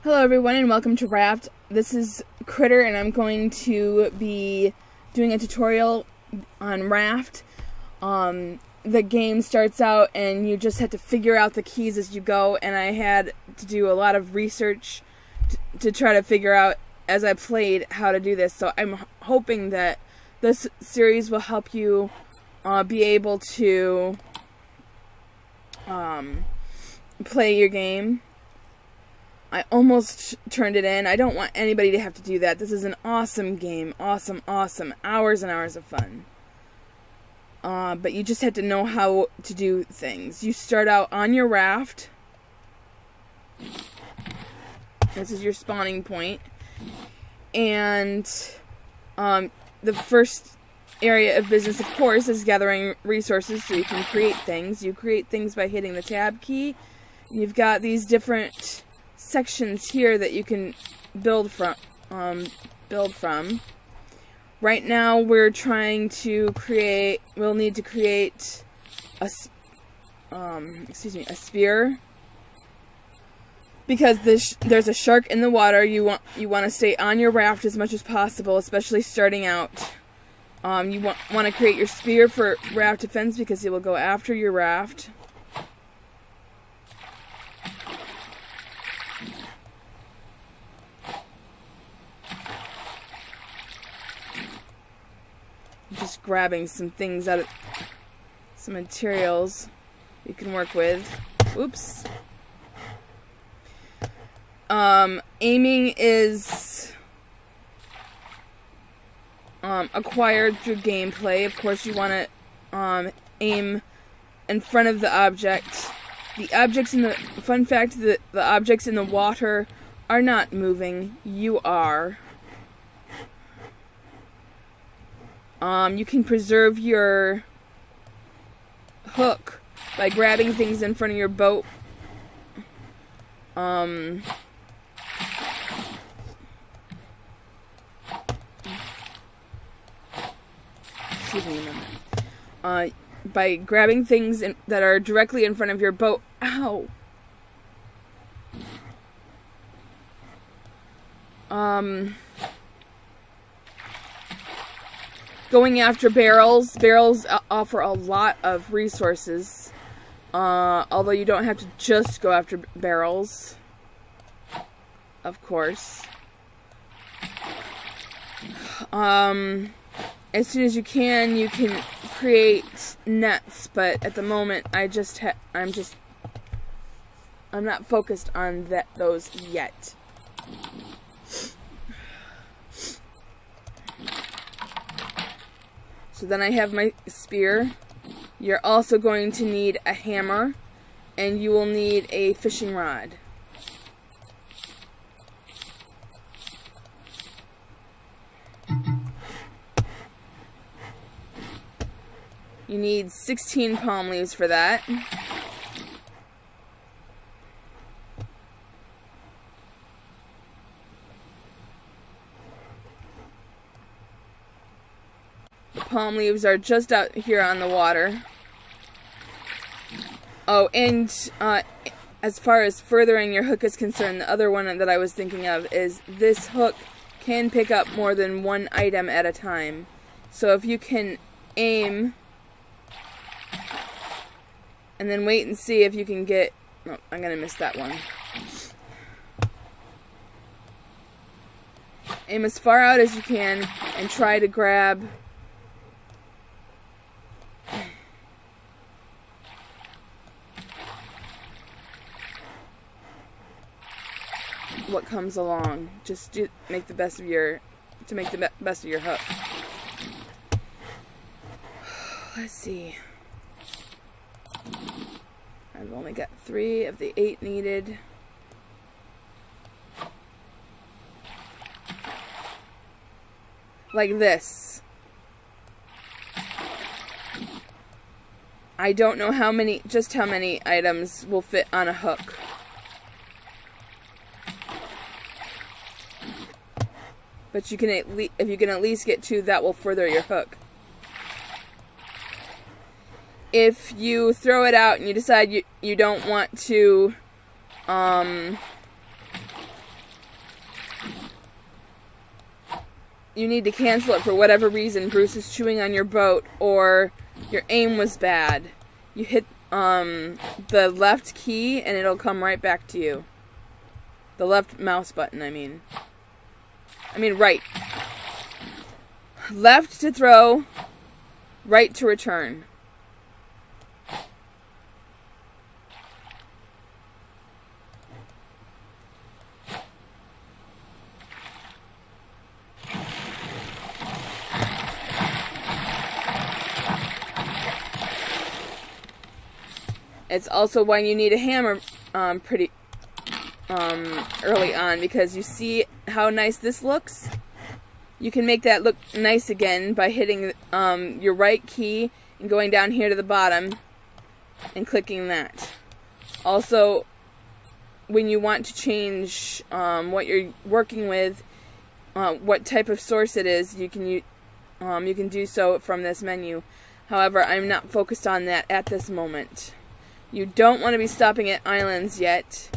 Hello everyone and welcome to Raft. This is Critter and I'm going to be doing a tutorial on Raft. The game starts out and you just have to figure out the keys as you go, and I had to do a lot of research to try to figure out as I played how to do this. So I'm hoping that this series will help you be able to play your game. I almost turned it in. I don't want anybody to have to do that. This is an awesome game. Awesome. Hours and hours of fun. But you just have to know how to do things. You start out on your raft. This is your spawning point. And the first area of business, of course, is gathering resources so you can create things. You create things by hitting the tab key. You've got these different sections here that you can build from. Right now we're trying to create, we'll need to create a spear, because there's a shark in the water. You want to stay on your raft as much as possible, especially starting out. You want to create your spear for raft defense because he will go after your raft. Just grabbing some things out of some materials you can work with. Oops. Aiming is acquired through gameplay. Of course, you want to aim in front of the object. The objects in the fun fact that the objects in the water are not moving. You are. You can preserve your hook by grabbing things in front of your boat. Excuse me a moment. By grabbing things that are directly in front of your boat. Ow! Going after barrels. Barrels offer a lot of resources. Although you don't have to just go after barrels. Of course. As soon as you can create nets, but at the moment I'm not focused on those yet. So then I have my spear. You're also going to need a hammer, and you will need a fishing rod. You need 16 palm leaves for that. Palm leaves are just out here on the water. Oh, and as far as furthering your hook is concerned, the other one that I was thinking of is this hook can pick up more than one item at a time. So if you can aim and then wait and see if you can get... Oh, I'm going to miss that one. Aim as far out as you can and try to grab... what comes along. Just make the best of your hook. Let's see. I've only got 3 of the 8 needed. Like this. I don't know how many items will fit on a hook. But you can if you can at least get 2, that will further your hook. if you throw it out and you decide you don't want to you need to cancel it for whatever reason. Bruce is chewing on your boat, or your aim was bad. You hit the left key and it'll come right back to you. The left mouse button, I mean right. Left to throw, right to return. It's also why you need a hammer pretty early on, because you see how nice this looks? You can make that look nice again by hitting your right key and going down here to the bottom and clicking that. Also, when you want to change what you're working with, what type of source it is, you can do so from this menu. However, I'm not focused on that at this moment. You don't want to be stopping at islands yet.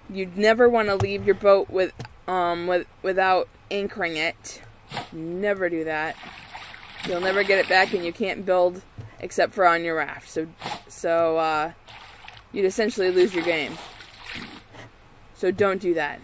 You'd never want to leave your boat without anchoring it. Never do that. You'll never get it back, and you can't build except for on your raft. So you'd essentially lose your game. So don't do that.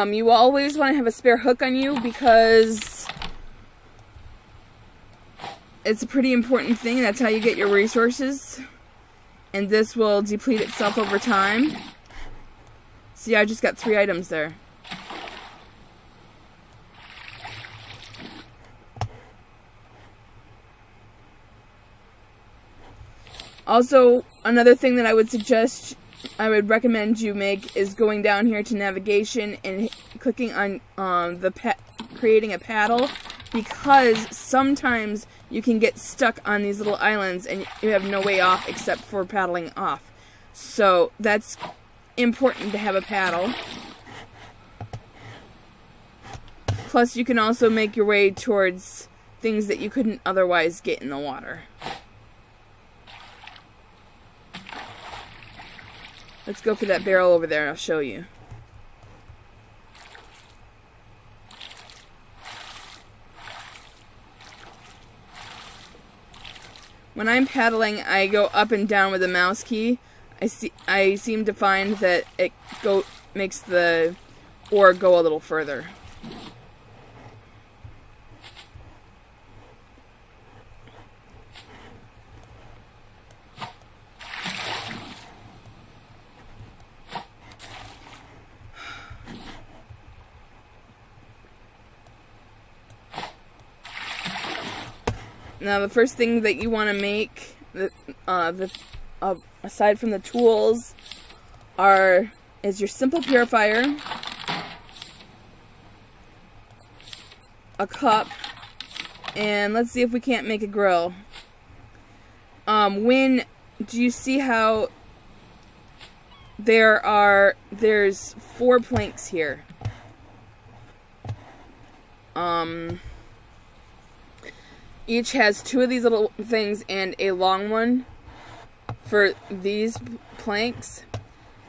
You always want to have a spare hook on you, because it's a pretty important thing. That's how you get your resources. And this will deplete itself over time. See, I just got 3 items there. Also, another thing that I would recommend you make is going down here to navigation and clicking on creating a paddle, because sometimes you can get stuck on these little islands and you have no way off except for paddling off. So that's important to have a paddle. Plus, you can also make your way towards things that you couldn't otherwise get in the water. Let's go for that barrel over there and I'll show you. When I'm paddling, I go up and down with the mouse key. I seem to find that it makes the oar go a little further. Now, the first thing that you want to make, aside from the tools, is your simple purifier, a cup, and let's see if we can't make a grill. Do you see how there's 4 planks here? Each has 2 of these little things and a long one for these planks.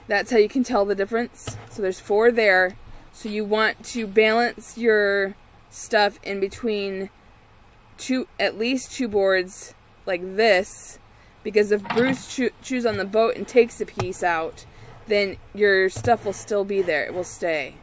That's how you can tell the difference. So there's 4 there. So you want to balance your stuff in between at least 2 boards like this, because if Bruce chews on the boat and takes a piece out, then your stuff will still be there. It will stay.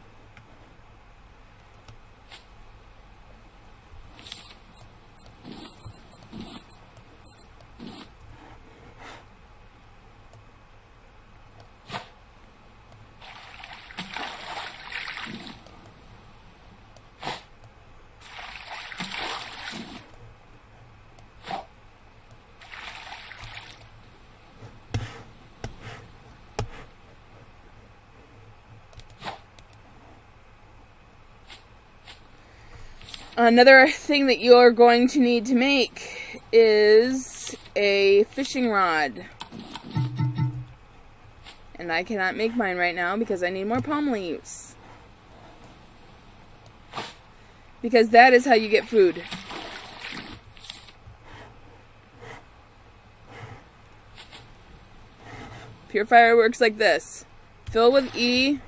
Another thing that you're going to need to make is a fishing rod. And I cannot make mine right now because I need more palm leaves. Because that is how you get food. Purifier works like this. Fill with E,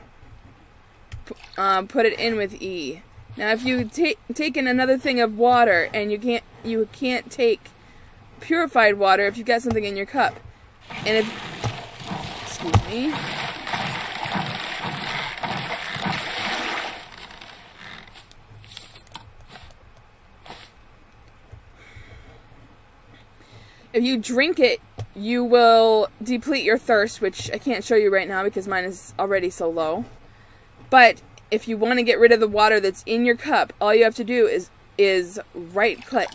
put it in with E. Now if you take in another thing of water and you can't take purified water if you've got something in your cup. And if, excuse me. If you drink it, you will deplete your thirst, which I can't show you right now because mine is already so low. But if you want to get rid of the water that's in your cup, all you have to do is right click.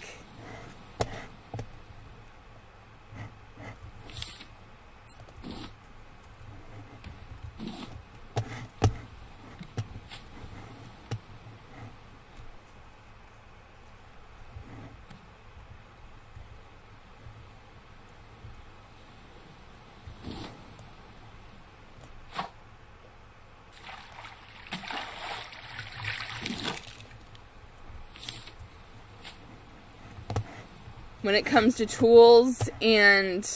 When it comes to tools and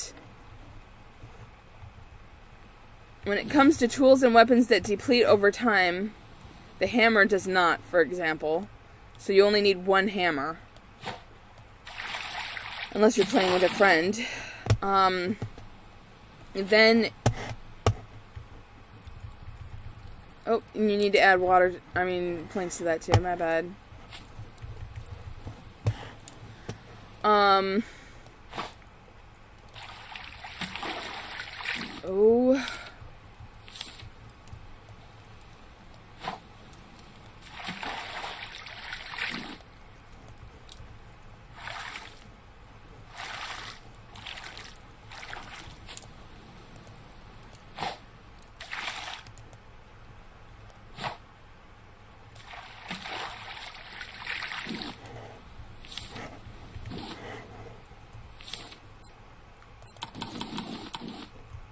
weapons that deplete over time, the hammer does not, for example. So you only need one hammer. Unless you're playing with a friend. Then oh, and you need to add planks to that too, my bad. Oh.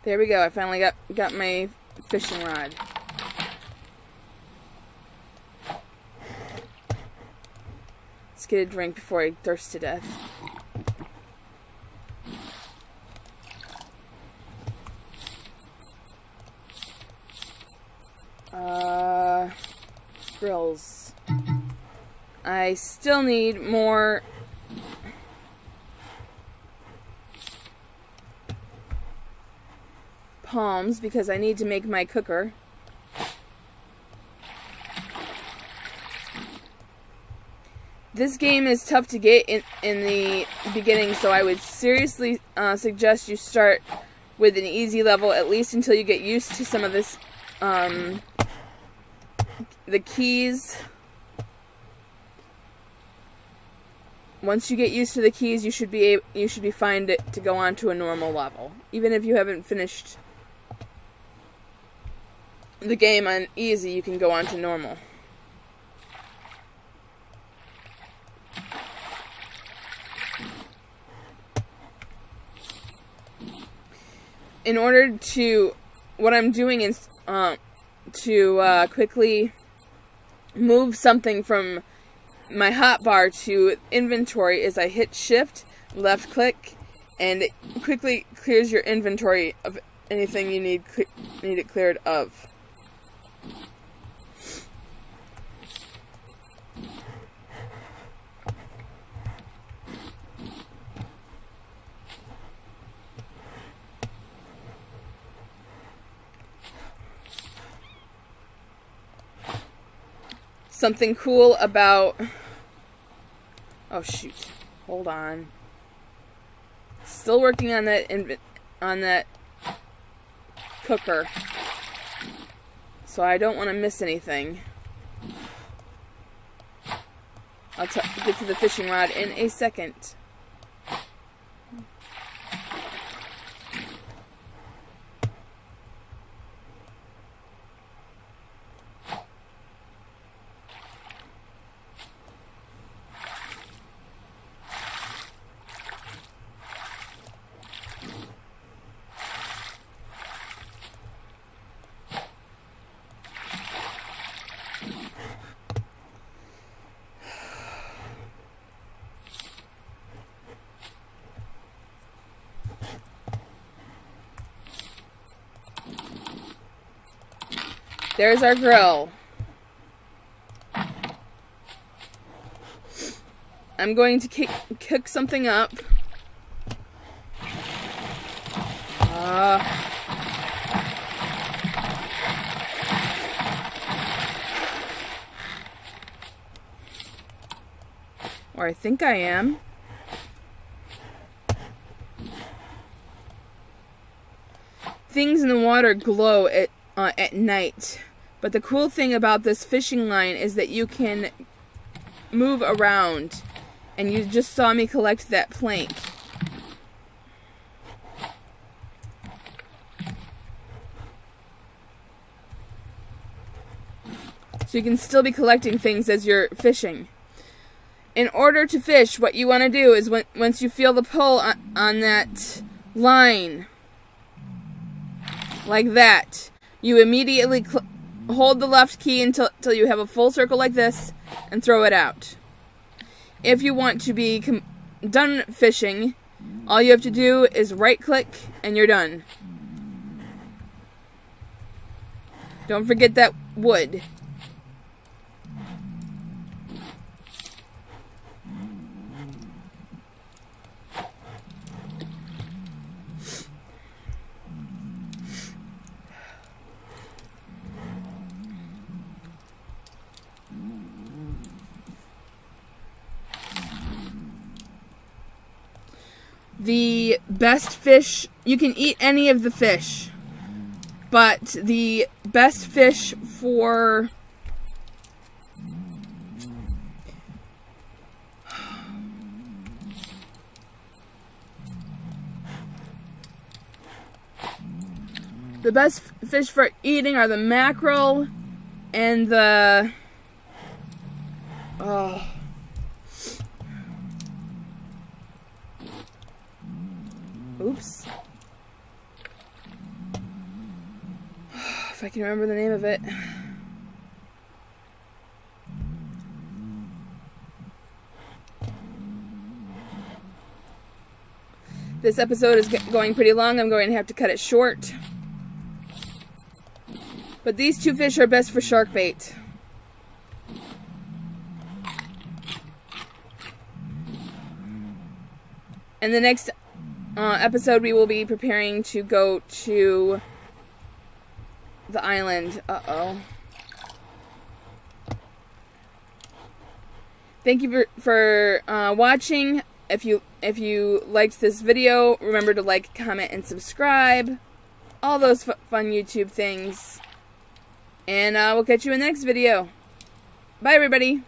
There we go. I finally got my fishing rod. Let's get a drink before I thirst to death. Grills. I still need more palms because I need to make my cooker. This game is tough to get in the beginning, so I would seriously suggest you start with an easy level, at least until you get used to some of this, the keys. Once you get used to the keys, you should be fine to go on to a normal level, even if you haven't finished the game on easy. You can go on to normal. In order to, what I'm doing is to quickly move something from my hotbar to inventory is I hit shift, left click, and it quickly clears your inventory of anything you need it cleared of. Something cool about... Oh shoot! Hold on. Still working on that cooker, so I don't want to miss anything. I'll get to the fishing rod in a second. there's our grill. I'm going to cook something up. Or I think I am. Things in the water glow at night. But the cool thing about this fishing line is that you can move around. And you just saw me collect that plank. So you can still be collecting things as you're fishing. In order to fish, what you want to do is once you feel the pull on that line, like that, you immediately hold the left key until you have a full circle like this and throw it out. If you want to be done fishing, all you have to do is right click and you're done. Don't forget that wood. The best fish, you can eat any of the fish, but the best fish for eating are the mackerel and the oops. If I can remember the name of it. This episode is going pretty long. I'm going to have to cut it short. But these two fish are best for shark bait. In the next episode, we will be preparing to go to the island. Thank you for watching. If you liked this video, remember to like, comment, and subscribe. All those fun YouTube things. And we'll catch you in the next video. Bye, everybody.